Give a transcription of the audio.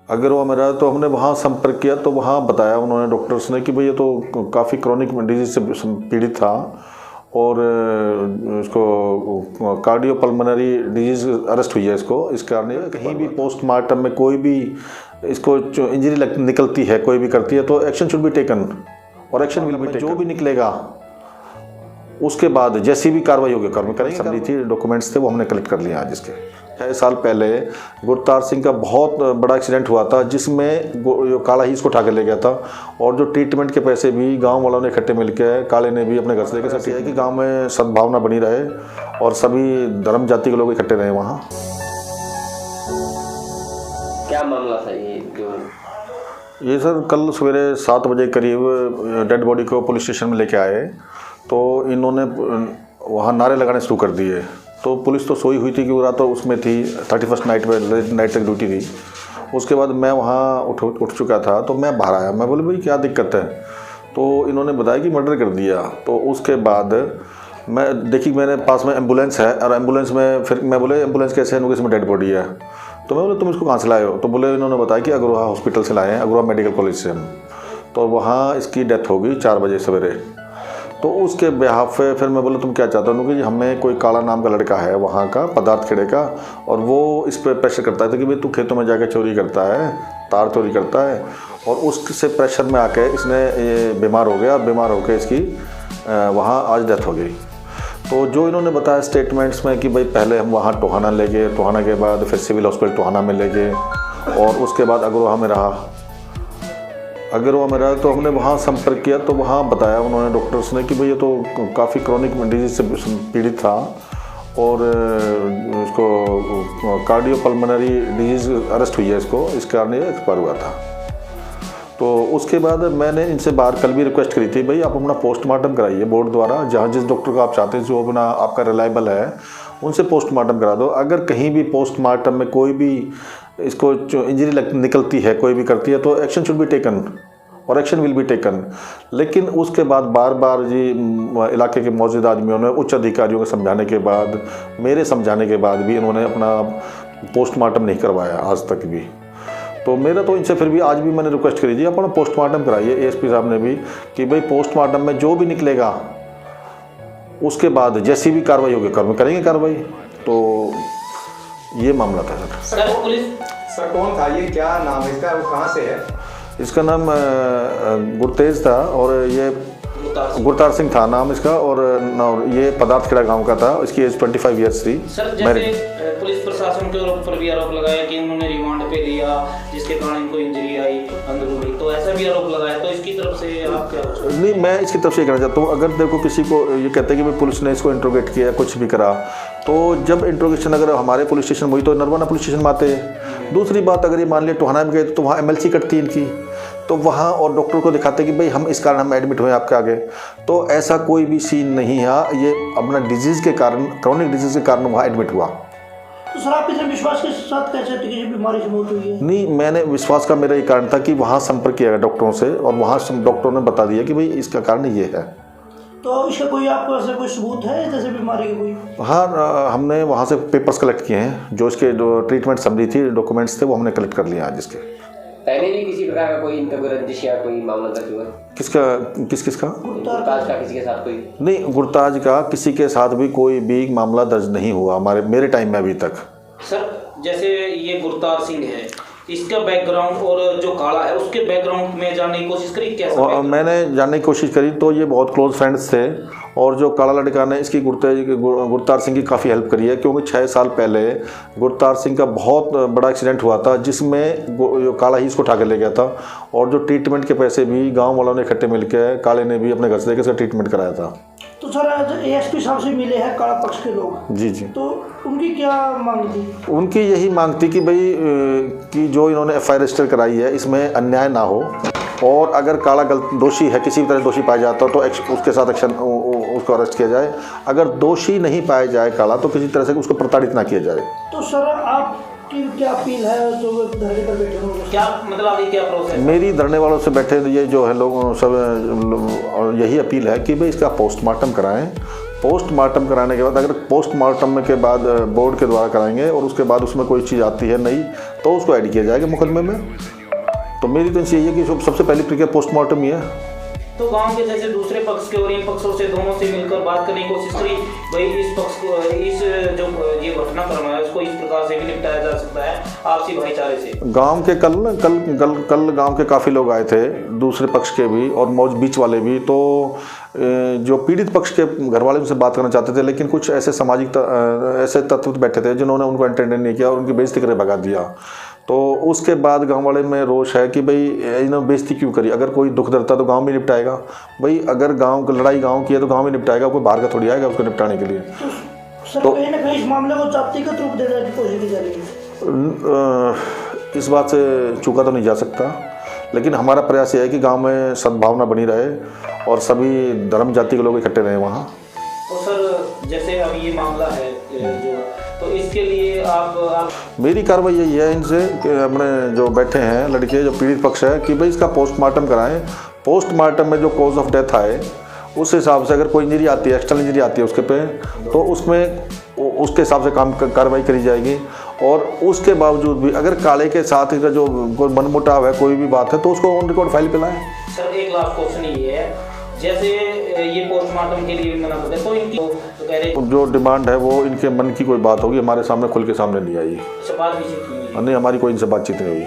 अगरवा में रहा तो हमने वहाँ संपर्क किया तो वहाँ बताया उन्होंने डॉक्टर्स ने कि भाई ये तो काफ़ी क्रॉनिक डिजीज से पीड़ित था और इसको कार्डियोपल्मोनरी डिजीज अरेस्ट हुई है इसको। इस कारण कहीं भी पोस्टमार्टम में कोई भी इसको इंजरी निकलती है, कोई भी करती है तो एक्शन शुड बी टेकन और एक्शन विल बी टेकन। जो भी निकलेगा उसके बाद जैसी भी कार्रवाई होगी कर्म करेंगे। समझी थी डॉक्यूमेंट्स थे वो हमने कलेक्ट कर लिया आज। इसके 6 साल पहले गुरतार सिंह का बहुत बड़ा एक्सीडेंट हुआ था जिसमें काला ही इसको उठा के ले गया था और जो ट्रीटमेंट के पैसे भी गांव वालों ने इकट्ठे मिलकर काले ने भी अपने घर से लेकर है कि गांव में सद्भावना बनी रहे और सभी धर्म जाति के लोग इकट्ठे रहे वहाँ। क्या मामला था ये सर कल सवेरे 7 बजे करीब डेड बॉडी को पुलिस स्टेशन में लेके आए तो इन्होंने वहाँ नारे लगाने शुरू कर दिए। तो पुलिस तो सोई हुई थी कि रात तो उसमें थी 31st नाइट में, नाइट तक ड्यूटी थी। उसके बाद मैं वहाँ उठ चुका था तो मैं बाहर आया। मैं बोले भाई क्या दिक्कत है, तो इन्होंने बताया कि मर्डर कर दिया। तो उसके बाद मैं देखी मेरे पास में एम्बुलेंस है और एम्बुलेंस में फिर मैं बोले एम्बुलेंस कैसे है, इसमें डेड बॉडी है। तो मैं बोले तुम इसको कहाँ से लाए हो, तो बोले इन्होंने बताया कि अगरोहा हॉस्पिटल से लाए हैं, अगरोहा मेडिकल कॉलेज से हम। तो वहाँ इसकी डेथ हो गई 4 बजे सवेरे। तो उसके बिहाफ पे फिर मैं बोला तुम क्या चाहता हूँ कि हमें कोई काला नाम का लड़का है वहाँ का पदार्थ खेड़े का और वो इस पर प्रेशर करता है कि भाई तू खेतों में जाकर चोरी करता है, तार चोरी करता है। और उससे प्रेशर में आके इसने ये बीमार हो गया, बीमार होकर इसकी वहाँ आज डेथ हो गई। तो जो इन्होंने बताया स्टेटमेंट्स में कि भाई पहले हम वहाँ टोहाना ले गए, टोहाना के बाद फिर सिविल हॉस्पिटल टोहाना में ले गए और उसके बाद अगरोहा में रहा। अगरवा में रहा तो हमने वहाँ संपर्क किया तो वहाँ बताया उन्होंने डॉक्टर्स ने कि भाई ये तो काफ़ी क्रॉनिक डिजीज से पीड़ित था और इसको कार्डियोपल्मोनरी डिजीज अरेस्ट हुई है इसको। इस कारण ये एक्सपायर हुआ था। तो उसके बाद मैंने इनसे बाहर कल भी रिक्वेस्ट करी थी भाई आप अपना पोस्टमार्टम कराइए बोर्ड द्वारा, जहाँ जिस डॉक्टर को आप चाहते हैं जो अपना आपका रिलायबल है उनसे पोस्टमार्टम करा दो। अगर कहीं भी पोस्टमार्टम में कोई भी इसको इंजरी निकलती है, कोई भी करती है तो एक्शन शुड बी टेकन और एक्शन विल बी टेकन। लेकिन उसके बाद बार बार जी इलाके के मौजूद आदमियों ने उच्च अधिकारियों के समझाने के बाद, मेरे समझाने के बाद भी इन्होंने अपना पोस्टमार्टम नहीं करवाया आज तक भी। तो मेरा तो इनसे फिर भी आज भी मैंने रिक्वेस्ट करी थी अपना पोस्टमार्टम कराइए एएसपी साहब ने भी कि भाई पोस्टमार्टम में जो भी निकलेगा उसके बाद जैसी भी कार्रवाई होगी कर्म करेंगे कार्रवाई। तो ये मामला था सर। सर कौन था ये, क्या नाम है इसका, वो कहाँ से है? इसका नाम गुरतेज था और ये गुरतार सिंह था नाम इसका और ये पदार्थ खेड़ा गांव का था। इसकी एज 25 ईयर्स थी। सर जैसे पुलिस प्रशासन के ऊपर भी आरोप लगाया कि उन्होंने रिमांड पे लिया जिसके कारण इनको इंजरी आई अंदरूनी, तो ऐसा भी आरोप लगाया, तो इसकी तरफ से आप क्या? नहीं, मैं इसकी तरफ से ये कहना चाहता हूँ अगर देखो किसी को ये कहते हैं कि पुलिस ने इसको इंट्रोगेट किया कुछ भी करा, तो जब इंट्रोगेशन अगर हमारे पुलिस स्टेशन वही तो नरवाना पुलिस स्टेशन में आते हैं। दूसरी बात अगर ये मान लिया टोहाना में गए तो वहाँ MLC कटती है इनकी, तो वहाँ और डॉक्टर को दिखाते कि भाई हम इस कारण हम एडमिट हुए आपके आगे। तो ऐसा कोई भी सीन नहीं है, ये अपना डिजीज़ के कारण, क्रॉनिक डिजीज़ के कारण वहाँ एडमिट हुआ। तो सर आप इतने विश्वास के साथ कह सकते कि बीमारी से मौत हुई है? नहीं, मैंने विश्वास का मेरा ये कारण था कि वहाँ संपर्क किया गया डॉक्टरों से और वहाँ डॉक्टरों ने बता दिया कि भाई इसका कारण ये है। तो इसका कोई आपको ऐसा कोई सबूत है जैसे बीमारी के कोई? हाँ, हमने वहाँ से पेपर्स कलेक्ट किए हैं, जो इसके जो ट्रीटमेंट समरी थी, डॉक्यूमेंट्स थे वो हमने कलेक्ट कर लिया आज। इसके पहले भी किसी प्रकार का कोई इनका रंजिश या कोई मामला दर्ज हुआ? किसका? गुरताज का किसी के साथ कोई? नहीं, गुरताज का किसी के साथ भी कोई भी मामला दर्ज नहीं हुआ मेरे टाइम में अभी तक। सर जैसे ये गुरतार सिंह है, इसका बैकग्राउंड और जो काला है उसके बैकग्राउंड में जानने की कोशिश करी क्या? मैंने जानने की कोशिश करी तो ये बहुत क्लोज फ्रेंड्स थे और जो काला लड़का ने इसकी गुरतार सिंह की काफ़ी हेल्प करी है, क्योंकि 6 साल पहले गुरतार सिंह का बहुत बड़ा एक्सीडेंट हुआ था जिसमें काला ही इसको उठा के ले गया था और जो ट्रीटमेंट के पैसे भी गाँव वालों ने इकट्ठे मिलकर काले ने भी अपने घर से लेकर इसका ट्रीटमेंट कराया था। तो सर आज ASP साहब से मिले हैं काला पक्ष के लोग? जी जी। तो उनकी क्या मांग थी? उनकी यही मांग थी कि भाई कि जो इन्होंने FIR रजिस्टर कराई है इसमें अन्याय ना हो और अगर काला दोषी है, किसी भी तरह दोषी पाया जाता तो उसके साथ एक्शन, उसको अरेस्ट किया जाए। अगर दोषी नहीं पाया जाए काला तो किसी तरह से उसको प्रताड़ित ना किया जाए। तो सर आपकी क्या अपील है जो धरने पर बैठे होंगे? क्या मतलब अभी क्या प्रोसेस? मेरी धरने वालों से बैठे ये जो है लोग सब यही अपील है कि भाई इसका पोस्टमार्टम कराएं पोस्टमार्टम कराने के बाद, अगर पोस्टमार्टम के बाद बोर्ड के द्वारा कराएंगे और उसके बाद उसमें कोई चीज़ आती है नहीं तो उसको ऐड किया जाएगा मुकदमे में। तो मेरी तो यही है कि सबसे पहली प्रक्रिया पोस्टमार्टम ही है। तो गांव के जैसे दूसरे पक्ष के और इन पक्षों से दोनों से मिलकर बात करने की कोशिश करी, भाई इस पक्ष को, इस जो ये घटनाक्रम है उसको इस प्रकार से भी निपटाया जा सकता है आपसी भाईचारे से। गांव के कल गांव के काफ़ी लोग आए थे, दूसरे पक्ष के भी और मौज बीच वाले भी। तो जो पीड़ित पक्ष के घर वाले उनसे बात करना चाहते थे, लेकिन कुछ ऐसे सामाजिक ऐसे तत्व बैठे थे जिन्होंने उनको एंटरटेन नहीं किया और उनकी बेइज्जती करके भगा दिया। तो उसके बाद गांव वाले में रोष है कि भाई इन्होंने बेइज्जती क्यों करी, अगर कोई दुख दर्द था तो गांव में निपटाएगा। भाई अगर गांव की लड़ाई गांव की है तो गांव में निपटाएगा, कोई बाहर का थोड़ी आएगा उसको निपटाने के लिए। सर कहीं ना कहीं इस मामले को जातिगत रूप देने की कोशिश की जा रही है। इस बात से चूका तो नहीं जा सकता, लेकिन हमारा प्रयास यह है कि गांव में सद्भावना बनी रहे और सभी धर्म जाति के लोग इकट्ठे रहें वहाँ। तो सर जैसे अब ये मामला है जो, तो इसके लिए आप मेरी कार्रवाई यही है इनसे कि अपने जो बैठे हैं लड़के जो पीड़ित पक्ष है कि भाई इसका पोस्टमार्टम कराएं। पोस्टमार्टम में जो कॉज ऑफ डेथ आए उस हिसाब से अगर कोई इंजरी आती है, एक्सटर्नल इंजरी आती है उसके पे, तो उसमें उसके हिसाब से कार्रवाई करी जाएगी। और उसके बावजूद भी अगर काले के साथ का जो कोई मनमुटाव है, कोई भी बात है, तो उसको ऑन रिकॉर्ड फाइल पे लाएं। सर एक लास्ट क्वेश्चन ये है, जैसे ये पोस्टमार्टम के लिए भी मना करते हैं तो इनकी तो कह रहे जो डिमांड है वो इनके मन की कोई बात होगी, हमारे सामने खुल के सामने नहीं आई। बात भी नहीं, हमारी कोई इनसे बातचीत नहीं हुई।